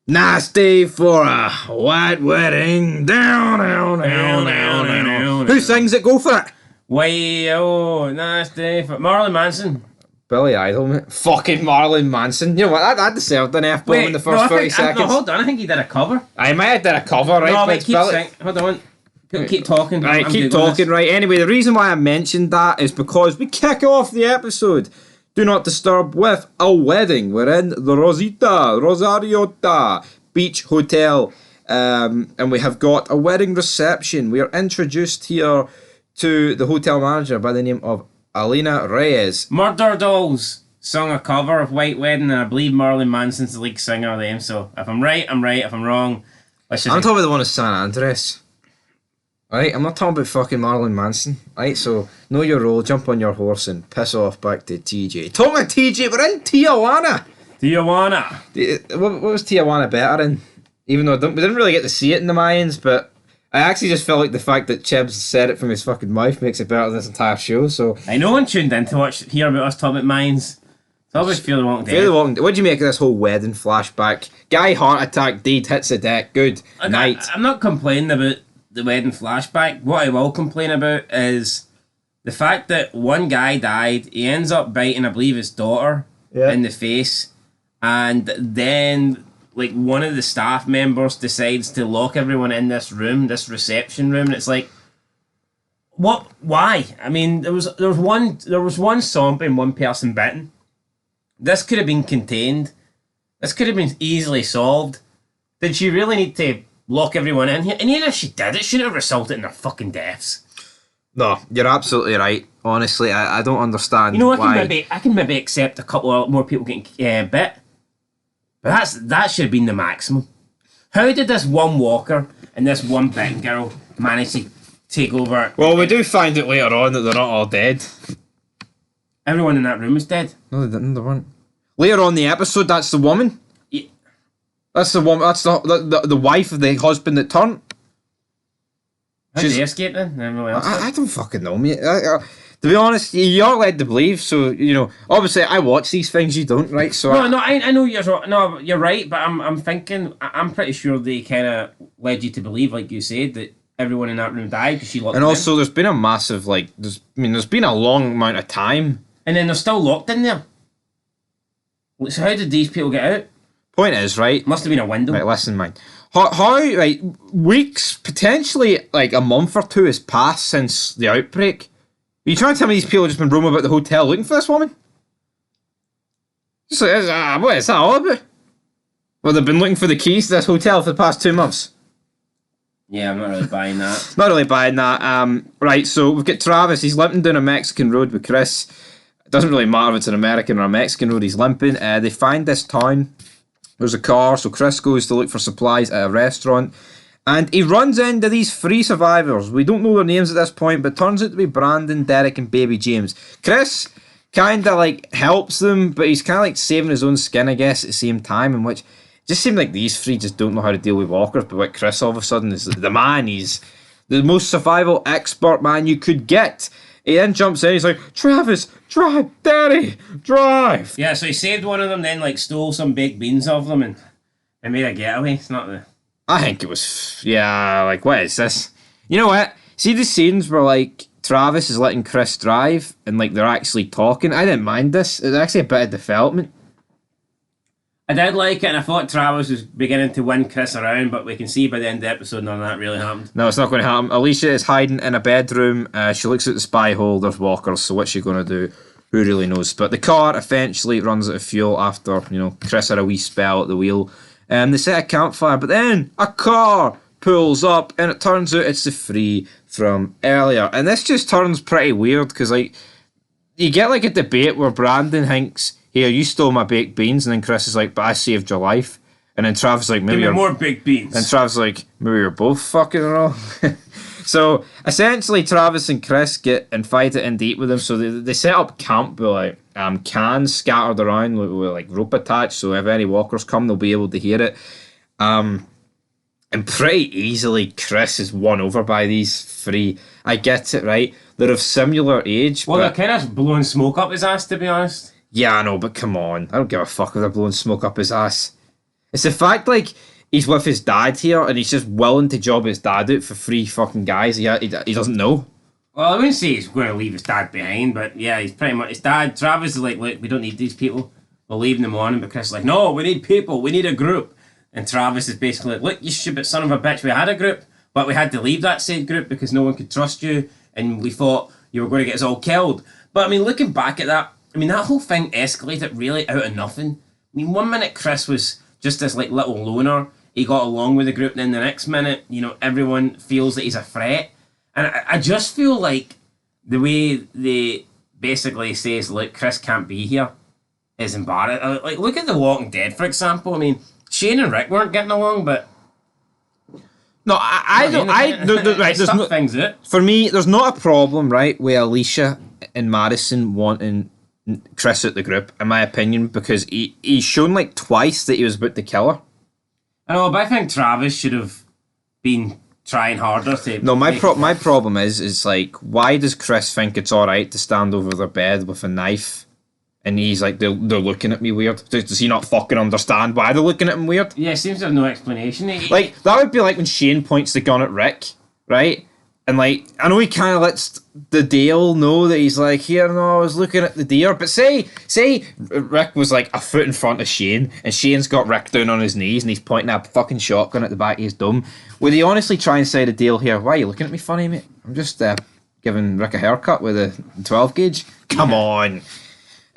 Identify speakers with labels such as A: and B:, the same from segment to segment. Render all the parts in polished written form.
A: Nasty for a white wedding. Down, down, down, down, down. Who sings it? Go for it.
B: Way, nasty for Marilyn Manson.
A: Billy Idol, mate. Fucking Marilyn Manson. You know what? That deserved an F-bomb in the first 30 seconds.
B: No, hold on. I think he did a cover.
A: I might have did a cover, right?
B: No, wait, hold on. Keep talking.
A: Right, keep talking, right. Anyway, the reason why I mentioned that is because we kick off the episode. Do not disturb with a wedding. We're in the Rosariota Beach Hotel. And we have got a wedding reception. We are introduced here to the hotel manager by the name of Alina Reyes.
B: Murder Dolls sung a cover of White Wedding, and I believe Marilyn Manson's the lead singer of them. So if I'm right, I'm right. If I'm wrong,
A: I'm talking about the one of San Andres. Right, I'm not talking about fucking Marilyn Manson. Right, so know your role, jump on your horse and piss off back to TJ. Talking about TJ, we're in Tijuana. What was Tijuana better in? Even though we didn't really get to see it in the Mayans, but I actually just felt like the fact that Chibs said it from his fucking mouth makes it better than this entire show. So
B: no one tuned in to hear about us talking about Mayans. It's always Fear the Walking Dead.
A: What do you make of this whole wedding flashback? Guy heart attack, deed hits the deck. Good night.
B: I'm not complaining about the wedding flashback. What I will complain about is the fact that one guy died. He ends up biting, I believe, his daughter in the face, and then like one of the staff members decides to lock everyone in this room, this reception room, and it's like, what? Why? I mean, there was one zombie and one person bitten. This could have been contained. This could have been easily solved. Did she really need to lock everyone in here? And even if she did, it shouldn't have resulted in their fucking deaths. No,
A: you're absolutely right. Honestly, I don't understand.
B: You know, I can maybe accept a couple more people getting bit, but that should have been the maximum. How did this one walker and this one bitten girl manage to take over?
A: Well, we do find it later on that they're not all dead.
B: Everyone in that room is dead.
A: No, they didn't. They weren't. Later on in the episode, that's the woman.
B: Yeah.
A: That's the woman. That's the wife of the husband that turned.
B: How did they escape then?
A: I don't fucking know, mate. To be honest, you're led to believe. So obviously, I watch these things. You don't, right? So
B: I know you're right, but I'm thinking I'm pretty sure they kind of led you to believe, like you said, that everyone in that room died because she locked them in. And
A: also, there's been a massive there's been a long amount of time.
B: And then they're still locked in there. So how did these people get out?
A: Point is, right?
B: Must have been a window.
A: Right, listen, man. How weeks, potentially like a month or two has passed since the outbreak. Are you trying to tell me these people have just been roaming about the hotel looking for this woman? Just like, what is that all about? Well, they've been looking for the keys to this hotel for the past 2 months.
B: Yeah, I'm not really buying that.
A: Not really buying that. Right, so we've got Travis. He's limping down a Mexican road with Chris. It doesn't really matter if it's an American or a Mexican road, he's limping. They find this town. There's a car, so Chris goes to look for supplies at a restaurant. And he runs into these 3 survivors. We don't know their names at this point, but turns out to be Brandon, Derek, and Baby James. Chris kind of helps them, but he's kind of saving his own skin, I guess, at the same time, in which it just seemed like these 3 just don't know how to deal with walkers, but like Chris all of a sudden is the man. He's the most survival expert man you could get. He then jumps in, he's like, Travis, drive, Daddy, drive.
B: Yeah, so he saved one of them, then stole some baked beans off them and made a getaway. It's not the...
A: I think it was, what is this? You know what? See the scenes where Travis is letting Chris drive and they're actually talking? I didn't mind this. It's actually a bit of development.
B: I did like it, and I thought Travis was beginning to win Chris around, but we can see by the end of the episode none of that really happened.
A: No, it's not going to happen. Alicia is hiding in a bedroom. She looks at the spy hole. There's walkers, so what's she going to do? Who really knows? But the car eventually runs out of fuel after, Chris had a wee spell at the wheel. They set a campfire, but then a car pulls up, and it turns out it's the 3 from earlier. And this just turns pretty weird, because, you get, a debate where Brandon thinks, here, you stole my baked beans, and then Chris is like, but I saved your life. And then Travis is like, maybe
B: give me more baked beans.
A: And Travis is like, maybe you're both fucking wrong. So, essentially, Travis and Chris get invited in to eat with them, so they set up camp with, cans scattered around with rope attached, so if any walkers come, they'll be able to hear it. And pretty easily, Chris is won over by these 3. I get it, right? They're of similar age.
B: Well, they're kind of blowing smoke up his ass, to be honest.
A: Yeah, I know, but come on. I don't give a fuck if they're blowing smoke up his ass. It's the fact, like, he's with his dad here and he's just willing to job his dad out for 3 fucking guys he doesn't know.
B: Well, I wouldn't say he's going to leave his dad behind, but yeah, he's pretty much his dad. Travis is like, look, we don't need these people. We're leaving them on, but Chris is like, no, we need people. We need a group. And Travis is basically like, look, you stupid son of a bitch. We had a group, but we had to leave that said group because no one could trust you, and we thought you were going to get us all killed. But I mean, looking back at that, I mean, that whole thing escalated really out of nothing. I mean, one minute Chris was just this like little loner. He got along with the group. Then the next minute, you know, everyone feels that he's a threat. And I just feel like the way they basically says, look, Chris can't be here is embarrassing. Like, look at The Walking Dead, for example. I mean, Shane and Rick weren't getting along, but...
A: No, right, there's no,
B: things out.
A: For me, there's not a problem, right, with Alicia and Madison wanting Chris out the group, in my opinion, because he's shown, like, twice that he was about to kill her.
B: I know, but I think Travis should have been trying harder to...
A: No, my problem is like, why does Chris think it's alright to stand over their bed with a knife? And he's like, they're looking at me weird. Does he not fucking understand why they're looking at him weird?
B: Yeah, seems to have no explanation.
A: Like, that would be like when Shane points the gun at Rick, right? And like, I know he kind of lets the Dale know that he's like, here, no, I was looking at the deer. But say Rick was like a foot in front of Shane, and Shane's got Rick down on his knees, and he's pointing a fucking shotgun at the back of his dome. Would he honestly try and say to Dale here, why are you looking at me funny, mate? I'm just giving Rick a haircut with a 12 gauge. Come on.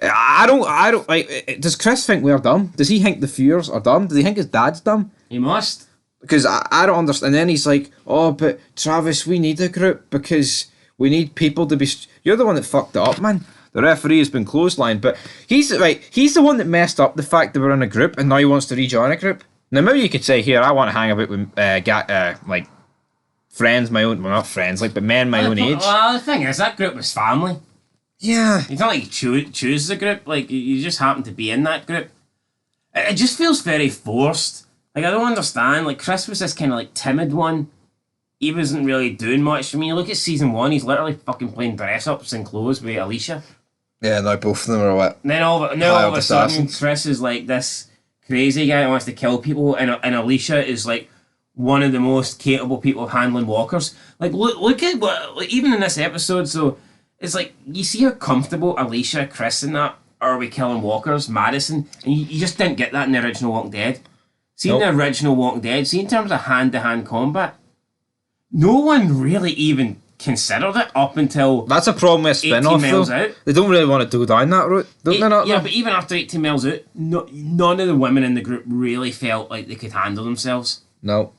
A: I don't like. Does Chris think we're dumb? Does he think the Fears are dumb? Does he think his dad's dumb?
B: He must.
A: Because I don't understand. And then he's like, oh, but Travis, we need a group because we need people to be... You're the one that fucked it up, man. The referee has been clotheslined. But he's the one that messed up the fact that we're in a group and now he wants to rejoin a group. Now, maybe you could say, here, I want to hang about with, like, friends my own... Well, not friends, like, but men my own age.
B: Well, the thing is, that group was family.
A: Yeah.
B: It's not like you choose the group. Like, you just happen to be in that group. It just feels very forced. Like, I don't understand. Like, Chris was this kind of, like, timid one. He wasn't really doing much. I mean, you look at season 1, he's literally fucking playing dress-ups and clothes with Alicia.
C: Yeah, now both of them are what?
B: And then all of a sudden, Chris is, like, this crazy guy who wants to kill people, and Alicia is, like, one of the most capable people of handling walkers. Like, look at what... Like, even in this episode, so... It's like, you see how comfortable Alicia, Chris and that are with killing walkers, Madison, and you just didn't get that in the original Walking Dead. See, in the original Walking Dead, see in terms of hand-to-hand combat, no one really even considered it up until...
A: That's a problem with a spin-off, though.
B: Out.
A: They don't really want to go down that route, don't they not?
B: Yeah, but even after 18 miles out, none of the women in the group really felt like they could handle themselves.
A: No.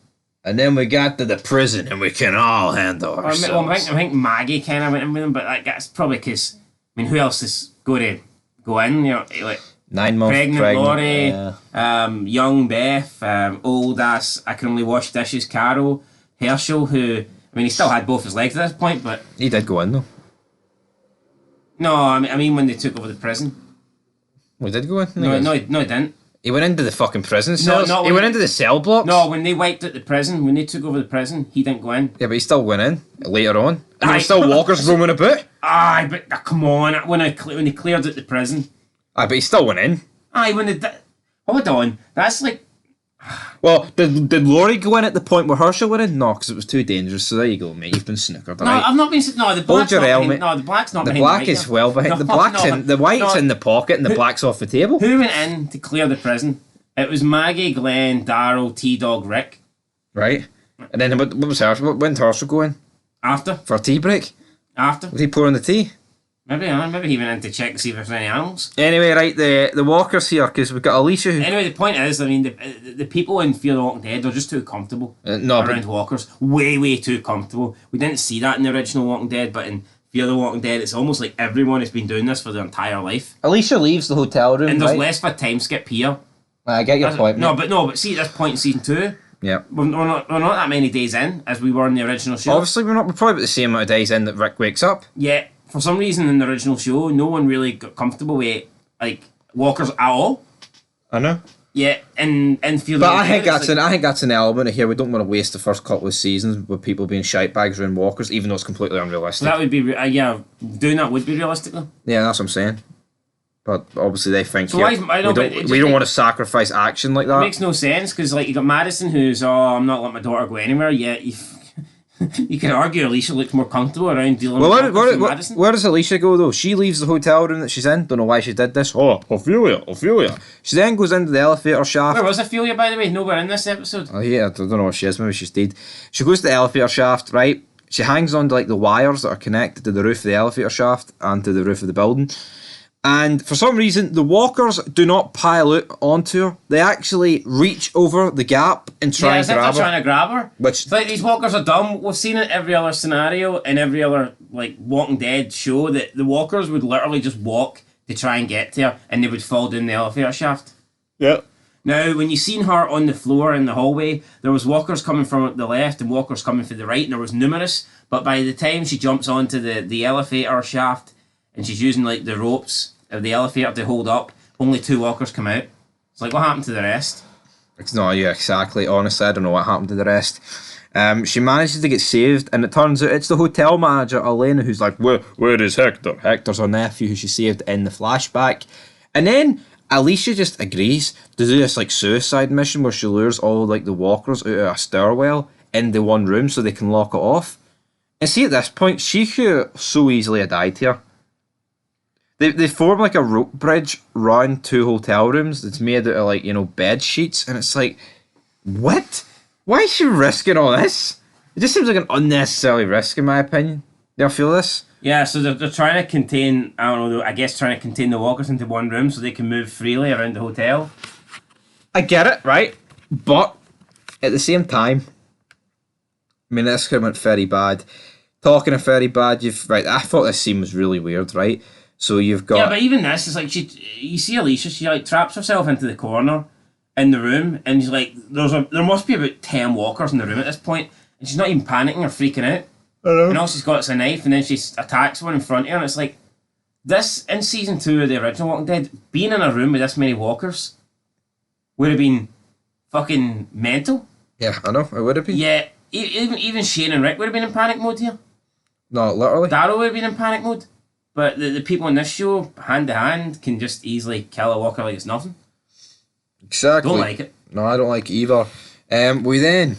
A: And then we got to the prison and we can all handle ourselves.
B: I think Maggie kind of went in with them, but that's probably because, I mean, who else is going to go in? You know, like
A: 9 months
B: pregnant Laurie, young Beth, old ass I can only wash dishes Carol, Herschel, who, I mean, he still had both his legs at this point, but
A: he did go in though.
B: No, I mean when they took over the prison.
A: He did go in.
B: No, he didn't.
A: He went into the fucking prison cells.
B: No,
A: he went into the cell blocks.
B: No, when they wiped out the prison, when they took over the prison, he didn't go in.
A: Yeah, but he still went in later on. And there were still walkers roaming about.
B: Aye, but come on, when they cleared out the prison.
A: Aye, but he still went in.
B: Aye, when they hold on, that's like...
A: Well, did Laurie go in at the point where Herschel went in? No, because it was too dangerous. So there you go, mate. You've been snookered.
B: No,
A: right?
B: I've not been... No, the black's
A: Hold your
B: not
A: helmet.
B: No, the black's not
A: the
B: behind
A: black
B: the
A: is well behind.
B: No,
A: the black's in the white's in the pocket and the black's off the table.
B: Who went in to clear the prison? It was Maggie, Glenn, Daryl, T-Dog, Rick.
A: Right. And then what was Herschel? When did Herschel go in?
B: After.
A: For a tea break?
B: After.
A: Was he pouring the tea?
B: Maybe he went in to check to see if there's any animals.
A: Anyway, right, the walkers here, because we've got Alicia who...
B: Anyway, the point is, I mean, the people in Fear the Walking Dead are just too comfortable around walkers. Way too comfortable. We didn't see that in the original Walking Dead, but in Fear the Walking Dead, it's almost like everyone has been doing this for their entire life.
A: Alicia leaves the hotel room,
B: and there's less of a time skip here.
A: I get your point.
B: No, but see, at this point in season 2,
A: yeah,
B: we're not that many days in as we were in the original show.
A: Obviously, we're probably about the same amount of days in that Rick wakes up.
B: Yeah, for some reason in the original show, no one really got comfortable with like walkers at all.
A: I know.
B: Yeah, and Fear the
A: But
B: Walking Dead,
A: I think that's an element of here. We don't want to waste the first couple of seasons with people being shite bags around walkers, even though it's completely unrealistic.
B: So that would be doing that would be realistic though.
A: Yeah, that's what I'm saying. But obviously they think
B: So I know, but
A: we don't want to sacrifice action like
B: It
A: that.
B: makes no sense because like you got Madison who's I'm not letting my daughter go anywhere yet. You could argue Alicia looks more comfortable around dealing with Madison.
A: Where does Alicia go though? She leaves the hotel room that she's in. Don't know why she did this. Oh, Ophelia. She then goes into the elevator shaft.
B: Where was Ophelia, by the way? Nowhere in this episode.
A: Oh yeah, I don't know where she is. Maybe she's dead. She goes to the elevator shaft, right? She hangs on to like the wires that are connected to the roof of the elevator shaft and to the roof of the building. And for some reason, the walkers do not pile out onto her. They actually reach over the gap and try and grab her.
B: Trying to grab her.
A: Which,
B: it's like these walkers are dumb. We've seen it every other scenario in every other like Walking Dead show that the walkers would literally just walk to try and get to her, and they would fall down the elevator shaft.
A: Yep.
B: Now, when you seen her on the floor in the hallway, there was walkers coming from the left and walkers coming from the right, and there was numerous. But by the time she jumps onto the elevator shaft and she's using like the ropes of the elevator to hold up, only 2 walkers come out. It's like, what happened to the rest?
A: It's not, yeah, exactly. Honestly, I don't know what happened to the rest. She manages to get saved, and it turns out it's the hotel manager, Elena, who's like, where is Hector? Hector's her nephew who she saved in the flashback. And then Alicia just agrees to do this like suicide mission where she lures all like the walkers out of a stairwell into one room so they can lock it off. And see, at this point, she could so easily have died here. They form like a rope bridge round 2 hotel rooms that's made out of like, bed sheets, and it's like, what? Why is she risking all this? It just seems like an unnecessary risk in my opinion. Do you feel this?
B: Yeah, so they're trying to contain, trying to contain the walkers into one room so they can move freely around the hotel.
A: I get it, right? But at the same time, I mean, this could have went very bad. Talking of very bad, I thought this scene was really weird, right? So you've got...
B: Yeah, but even this is like, you see Alicia, she like traps herself into the corner in the room, and she's like, there must be about 10 walkers in the room at this point, and she's not even panicking or freaking out.
A: I know.
B: And all she's got is a knife, and then she attacks one in front of her, and it's like, this, in season 2 of the original Walking Dead, being in a room with this many walkers would have been fucking mental.
A: Yeah, I know, it would have been.
B: Yeah, even Shane and Rick would have been in panic mode here.
A: No, literally.
B: Daryl would have been in panic mode. But the people in this show, hand to hand, can just easily kill a walker like it's nothing.
A: Exactly.
B: Don't like it.
A: No, I don't like it either. We then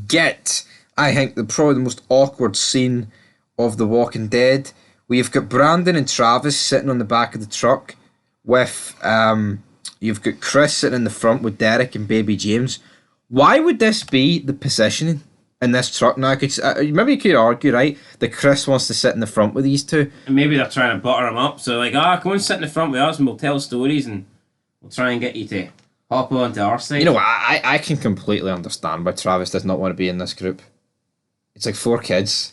A: get, I think, probably the most awkward scene of The Walking Dead. We've got Brandon and Travis sitting on the back of the truck with, you've got Chris sitting in the front with Derek and baby James. Why would this be the positioning in this truck now? Maybe you could argue, right, that Chris wants to sit in the front with these two.
B: And maybe they're trying to butter him up. So like, come on, sit in the front with us and we'll tell stories and we'll try and get you to hop onto our side.
A: You know what, I can completely understand why Travis does not want to be in this group. It's like 4 kids.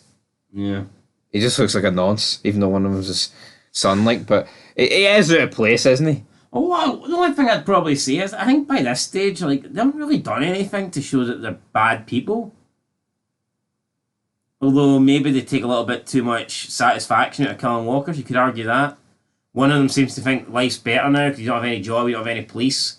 B: Yeah.
A: He just looks like a nonce, even though one of them is his son, like, but he is out of place, isn't he?
B: Oh, well, the only thing I'd probably say is I think by this stage, like, they haven't really done anything to show that they're bad people. Although maybe they take a little bit too much satisfaction out of killing walkers, you could argue that. One of them seems to think life's better now because you don't have any job, you don't have any police.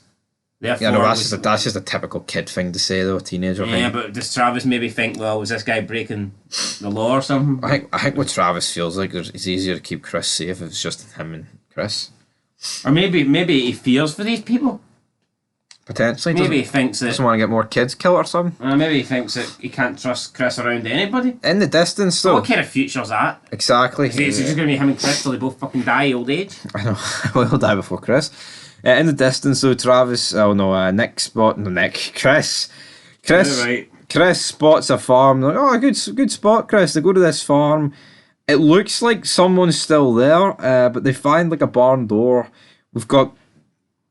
B: Therefore,
A: Yeah, no, that's just a typical kid thing to say, though, a teenager thing.
B: Yeah, but does Travis maybe think, well, was this guy breaking the law or something?
A: I think what Travis feels like is it's easier to keep Chris safe if it's just him and Chris.
B: Or maybe he fears for these people.
A: Potentially.
B: Maybe he thinks that...
A: Doesn't want to get more kids killed or something.
B: Maybe he thinks that he can't trust Chris around anybody.
A: In the distance, though.
B: What kind of future's that?
A: Exactly.
B: Is it just going to be him and Chris till they both fucking die old age?
A: I know. Well, he'll die before Chris. In the distance, though, Chris.
B: Right.
A: Chris spots a farm. Like, oh, good spot, Chris. They go to this farm. It looks like someone's still there, but they find like a barn door. We've got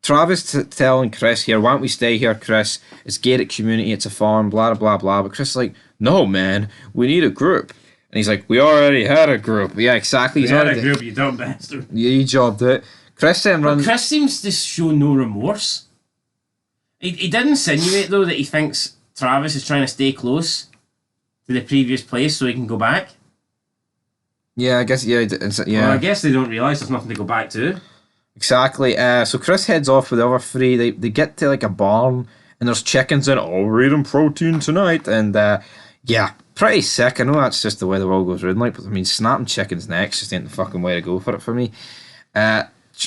A: Travis telling Chris here, why don't we stay here, Chris? It's gated community, it's a farm, blah, blah, blah. But Chris is like, no, man, we need a group. And he's like, we already had a group. Yeah, exactly.
B: We had a group, you dumb bastard.
A: Yeah, you jobbed it. Chris then runs...
B: Chris seems to show no remorse. He did insinuate, though, that he thinks Travis is trying to stay close to the previous place so he can go back.
A: Yeah, I guess, yeah.
B: Well, I guess they don't realise there's nothing to go back to.
A: Exactly. So Chris heads off with the other 3. They get to like a barn and there's chickens in it. Oh, we're eating protein tonight. And yeah, pretty sick. I know that's just the way the world goes round. Like, but I mean, snapping chickens' necks just ain't the fucking way to go for it for me.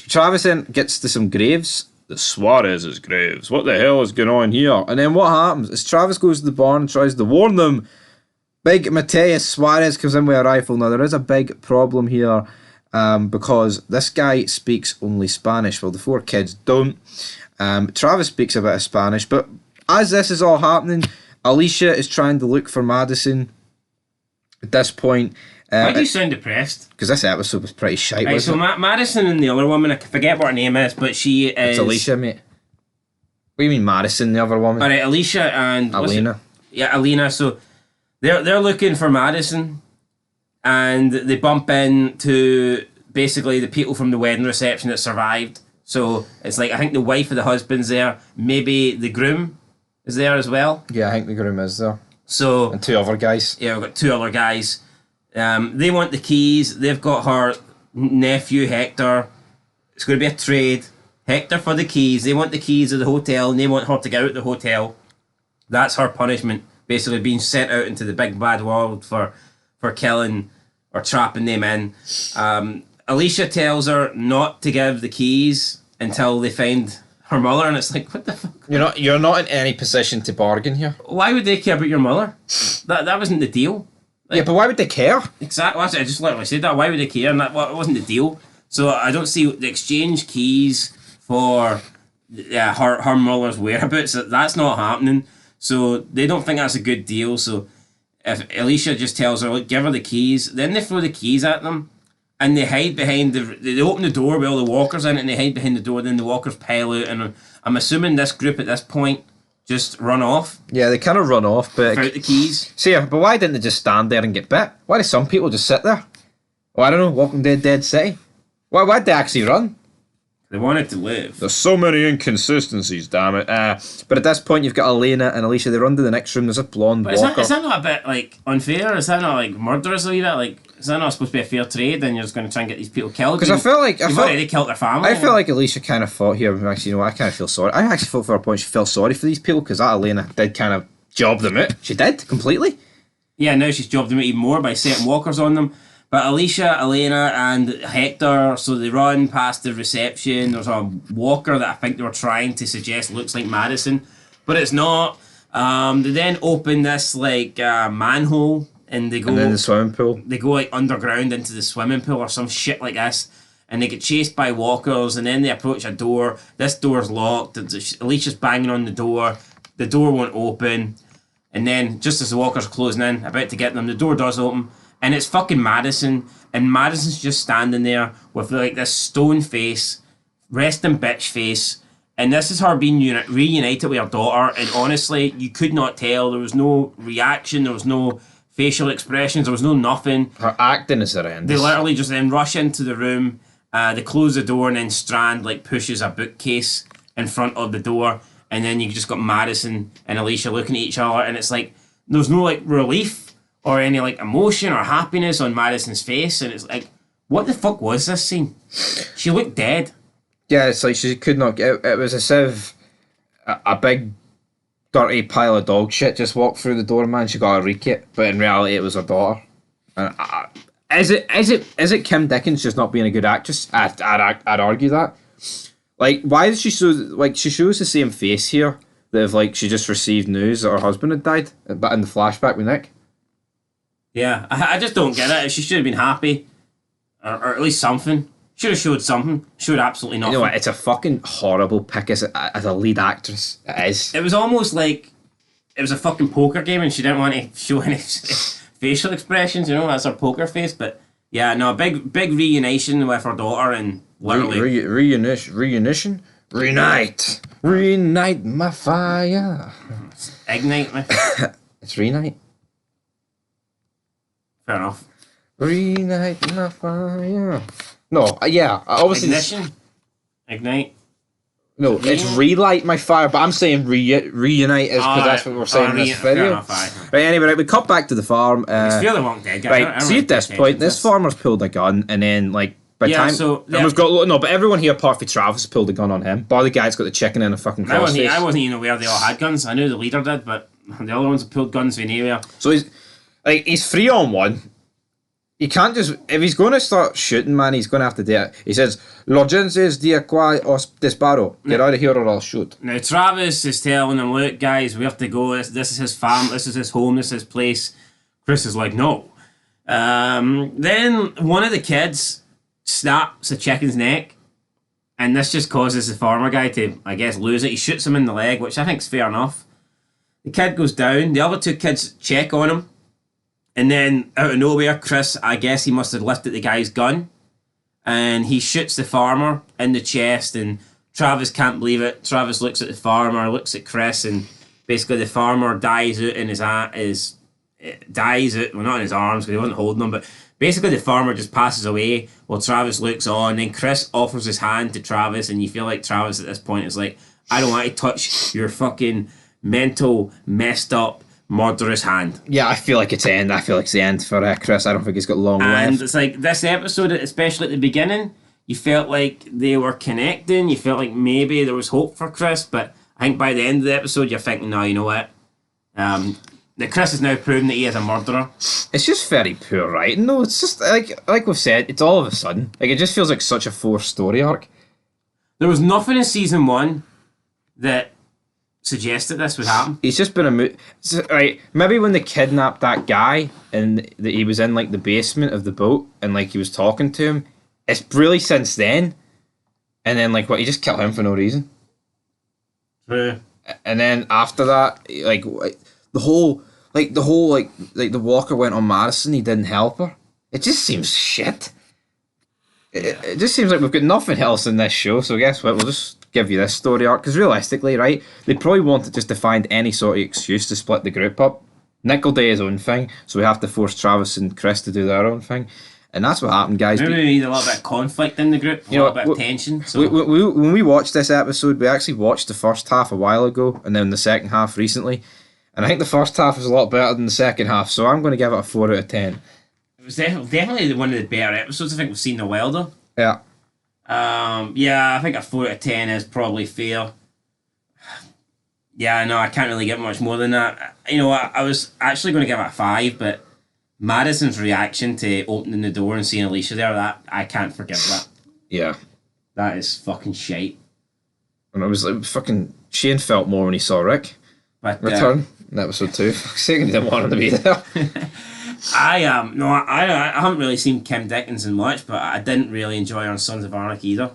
A: Travis then gets to some graves. The Suarez's graves. What the hell is going on here? And then what happens is Travis goes to the barn and tries to warn them. Big Mateus Suarez comes in with a rifle. Now, there is a big problem here because this guy speaks only Spanish. Well, the 4 kids don't. Travis speaks a bit of Spanish, but as this is all happening, Alicia is trying to look for Madison. At this point...
B: Why do you sound depressed?
A: Because this episode was pretty shite,
B: right, so Madison and the other woman, I forget what her name is, but she is...
A: It's Alicia, mate. What do you mean Madison, the other woman?
B: Alright, Alicia and...
A: Alina.
B: Yeah, Alina. So they're looking for Madison, and they bump into basically the people from the wedding reception that survived. So it's like, I think the wife of the husband's there. Maybe the groom is there as well.
A: Yeah, I think the groom is there.
B: So...
A: And 2 other guys.
B: Yeah, we've got 2 other guys. They want the keys. They've got her nephew Hector. It's going to be a trade. Hector for the keys. They want the keys of the hotel, and they want her to get out of the hotel. That's her punishment. Basically being sent out into the big bad world for killing or trapping them in. Alicia tells her not to give the keys until they find her mother, and it's like, what the fuck?
A: You're not in any position to bargain here.
B: Why would they care about your mother? That wasn't the deal.
A: Yeah, but why would they care?
B: Exactly. I just literally said that. Why would they care? And that wasn't the deal. So I don't see the exchange keys for her mother's whereabouts. That's not happening. So they don't think that's a good deal. So if Alicia just tells her, look, give her the keys, then they throw the keys at them, and they hide behind they open the door with all the walkers in it, and they hide behind the door. Then the walkers pile out, and I'm assuming this group at this point just run off.
A: Yeah, they kind of run off, but...
B: without the keys.
A: See, but why didn't they just stand there and get bit? Why do some people just sit there? Well, I don't know, Walking Dead City. Why'd they actually run?
B: They wanted to live.
A: There's so many inconsistencies, damn it. But at this point, you've got Elena and Alicia. They run to the next room. There's a blonde walker.
B: Is that not a bit, like, unfair? Is that not, like, murderous a wee bit? Like, is that not supposed to be a fair trade and you're just going to try and get these people killed?
A: Because I feel like...
B: You've already killed their family.
A: I feel like Alicia kind of fought here. Actually, you know what? I kind of feel sorry. I actually thought for a point she felt sorry for these people because that Elena did kind of job them out. She did, completely.
B: Yeah, now she's jobbed them out even more by setting walkers on them. But Alicia, Elena, and Hector, so they run past the reception. There's a walker that I think they were trying to suggest looks like Madison, but it's not. They then open this like manhole, and they go.
A: And then the swimming pool.
B: They go like underground into the swimming pool or some shit like this, and they get chased by walkers. And then they approach a door. This door's locked. Alicia's banging on the door. The door won't open, and then just as the walkers are closing in, about to get them, the door does open. And it's fucking Madison, and Madison's just standing there with like this stone face, resting bitch face, and this is her being reunited with her daughter. And honestly, you could not tell. There was no reaction. There was no facial expressions. There was no nothing.
A: Her acting is horrendous.
B: They literally just then rush into the room. They close the door, and then Strand like pushes a bookcase in front of the door, and then you just got Madison and Alicia looking at each other, and it's like there's no like relief or any like emotion or happiness on Madison's face, and it's like, what the fuck was this scene? She looked dead.
A: Yeah, it's like she could not get... It was as if a big dirty pile of dog shit just walked through the door, man. She got a reek it, but in reality it was her daughter. And is it Kim Dickens just not being a good actress? I'd argue that. Like, why is she so... Like, she shows the same face here that if, like, she just received news that her husband had died, but in the flashback with Nick.
B: Yeah, I just don't get it. She should have been happy, or at least something. Should have showed something. Showed absolutely nothing.
A: You know what? It's a fucking horrible pick as a lead actress. It is.
B: It was almost like it was a fucking poker game, and she didn't want to show any facial expressions. You know, that's her poker face. But yeah, no, big reunition with her daughter, and literally
A: reunition. Reunite my fire.
B: Ignite me.
A: It's reunite.
B: Fair enough.
A: Reignite my fire. No, yeah, obviously.
B: Ignition? Ignite?
A: No, it's relight my fire, but I'm saying reunite is because that's what we're saying in this video.
B: Enough,
A: right, anyway, we cut back to the farm.
B: It's fairly Walking Dead, guys.
A: Right, see at this point, this farmer's pulled a gun, and then, like, by the time. And we've got. No, but everyone here, apart from Travis, pulled a gun on him. Bar the guy's got the chicken in a fucking crossface.
B: I wasn't even aware they all had guns. I knew the leader did, but the other ones pulled guns from anywhere.
A: So he's 3-on-1. You can't just, if he's going to start shooting, man, he's going to have to do it. He says, "L'urgence de qua os disparo." Get out of here or I'll shoot.
B: Now Travis is telling him, "Look, guys, we have to go. This is his farm. This is his home. This is his place." Chris is like, "No." Then one of the kids snaps a chicken's neck, and this just causes the farmer guy to, I guess, lose it. He shoots him in the leg, which I think is fair enough. The kid goes down. The other two kids check on him. And then, out of nowhere, Chris, I guess he must have lifted the guy's gun. And he shoots the farmer in the chest. And Travis can't believe it. Travis looks at the farmer, looks at Chris. And basically the farmer dies out in well, not in his arms because he wasn't holding him. But basically the farmer just passes away while Travis looks on. Then Chris offers his hand to Travis. And you feel like Travis at this point is like, I don't want to touch your fucking mental, messed up, murderous hand.
A: Yeah, I feel like it's the end. I feel like it's the end for Chris. I don't think he's got long
B: and
A: left.
B: It's like this episode, especially at the beginning, you felt like they were connecting. You felt like maybe there was hope for Chris, but I think by the end of the episode, you're thinking, no, you know what? That Chris has now proven that he is a murderer.
A: It's just very poor writing, though. It's just like we've said, it's all of a sudden. Like it just feels like such a forced story arc.
B: There was nothing in season 1 that suggested this would happen.
A: He's just been right. Maybe when they kidnapped that guy and he was in like the basement of the boat and like he was talking to him. It's really since then, and then like what he just killed him for no reason.
B: True.
A: And then after that, like the whole the walker went on Madison. He didn't help her. It just seems shit. It just seems like we've got nothing else in this show. So guess what? We'll just give you this story arc because realistically, right, they probably wanted just to find any sort of excuse to split the group up. Nick will do his own thing, so we have to force Travis and Chris to do their own thing, and that's what happened, guys.
B: Maybe we need a little bit of conflict in the group, a little bit of tension. So
A: when we watched this episode, we actually watched the first half a while ago, and then the second half recently, and I think the first half was a lot better than the second half. So I'm going to give it a 4 out of 10.
B: It was definitely one of the better episodes I think we've seen in a while, though.
A: Yeah.
B: Yeah, I think a 4 out of 10 is probably fair. Yeah, no, I can't really get much more than that. You know, I was actually going to give it a 5, but Madison's reaction to opening the door and seeing Alicia there, that I can't forgive that.
A: Yeah.
B: That is fucking shite.
A: And it was like fucking Shane felt more when he saw Rick return in episode 2. Saying he didn't want him to be there.
B: I haven't really seen Kim Dickinson much, but I didn't really enjoy her on Sons of Anarchy either.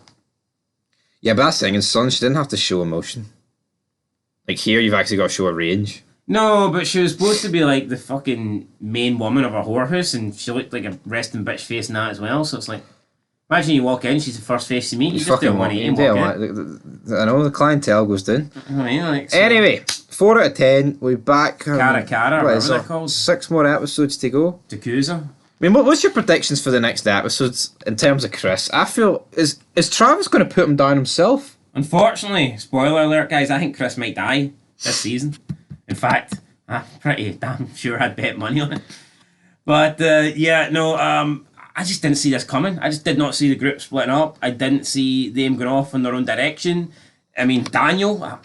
A: Yeah, but that's the thing, in Sons, she didn't have to show emotion. Like here, you've actually got to show a range.
B: No, but she was supposed to be like the fucking main woman of a whorehouse, and she looked like a resting bitch face in that as well, so it's like, imagine you walk in, she's the first face you meet, you just do 180 and walk in.
A: I know, the clientele goes down.
B: I mean, like, so
A: anyway, 4 out of 10, we're back.
B: Cara, whatever they're called.
A: 6 more episodes to go.
B: Yakuza.
A: I mean, what's your predictions for the next episodes in terms of Chris? I feel, is Travis going to put him down himself?
B: Unfortunately, spoiler alert, guys, I think Chris might die this season. In fact, I'm pretty damn sure I'd bet money on it. But, I just didn't see this coming. I just did not see the group splitting up. I didn't see them going off in their own direction. I mean, Daniel...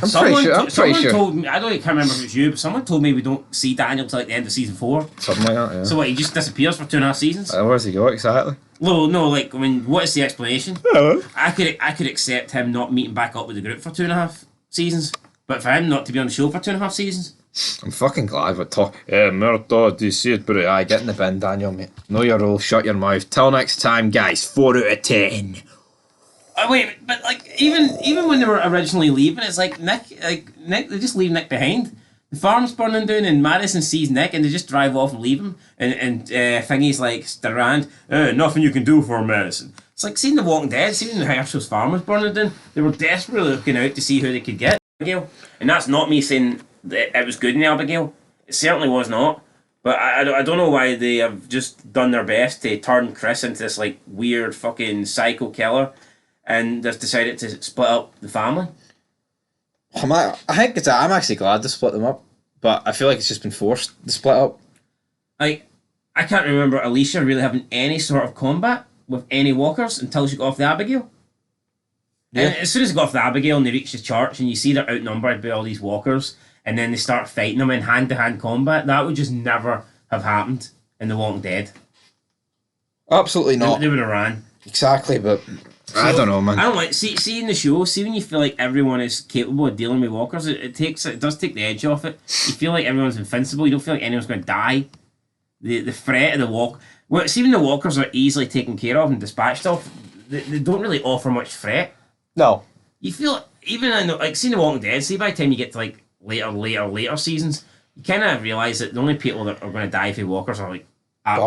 B: Someone told me, I can't remember if it was you, but someone told me we don't see Daniel till like the end of season 4.
A: Something like that, yeah.
B: So what, he just disappears for 2.5 seasons?
A: Where's he go, exactly?
B: Well, no, like, I mean, what is the explanation?
A: Hello.
B: I could accept him not meeting back up with the group for 2.5 seasons, but for him not to be on the show for 2.5 seasons?
A: I'm fucking glad we're talking. Murder, do you see it? But get in the bin, Daniel, mate. Know your role, shut your mouth. Till next time, guys, 4 out of 10.
B: Wait, but like even when they were originally leaving, it's like Nick, they just leave Nick behind. The farm's burning down, and Madison sees Nick, and they just drive off and leave him. And Thingy's like, Durand, nothing you can do for Madison. It's like seeing The Walking Dead, seeing the Herschel's farm was burning down. They were desperately looking out to see who they could get. Abigail, and that's not me saying that it was good in the Abigail. It certainly was not. But I don't know why they have just done their best to turn Chris into this like weird fucking psycho killer. And they've decided to split up the family.
A: I'm actually glad to split them up, but I feel like it's just been forced to split up.
B: Like, I can't remember Alicia really having any sort of combat with any walkers until she got off the Abigail. Yeah. And as soon as they got off the Abigail and they reach the church and you see they're outnumbered by all these walkers and then they start fighting them in hand-to-hand combat, that would just never have happened in The Walking Dead.
A: Absolutely not.
B: They would have ran.
A: Exactly, but I don't know, man.
B: I don't like see in the show. See when you feel like everyone is capable of dealing with walkers, it does take the edge off it. You feel like everyone's invincible. You don't feel like anyone's going to die. The threat of the walk. Well, see when the walkers are easily taken care of and dispatched off, they don't really offer much threat.
A: No.
B: You feel even in like seeing The Walking Dead. See by the time you get to like later seasons, you kind of realize that the only people that are going to die for walkers are like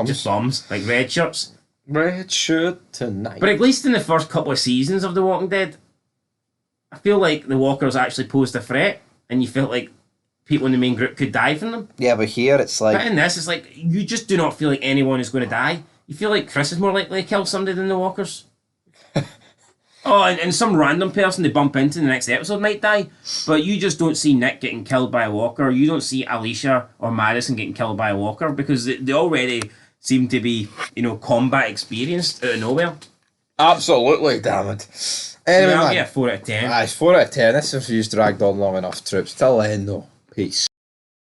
B: just bums, like red shirts.
A: Red shirt tonight.
B: But at least in the first couple of seasons of The Walking Dead, I feel like the walkers actually posed a threat, and you felt like people in the main group could die from them.
A: Yeah, but here it's like...
B: But in this, it's like, you just do not feel like anyone is going to die. You feel like Chris is more likely to kill somebody than the walkers. Oh, and some random person they bump into in the next episode might die, but you just don't see Nick getting killed by a walker. You don't see Alicia or Madison getting killed by a walker, because they already seem to be, combat experienced out of nowhere.
A: Absolutely, damn it. Anyway,
B: I'll
A: man.
B: get a 4 out of 10.
A: It's 4 out of 10. This review's dragged on long enough, troops. Till then, though. Peace.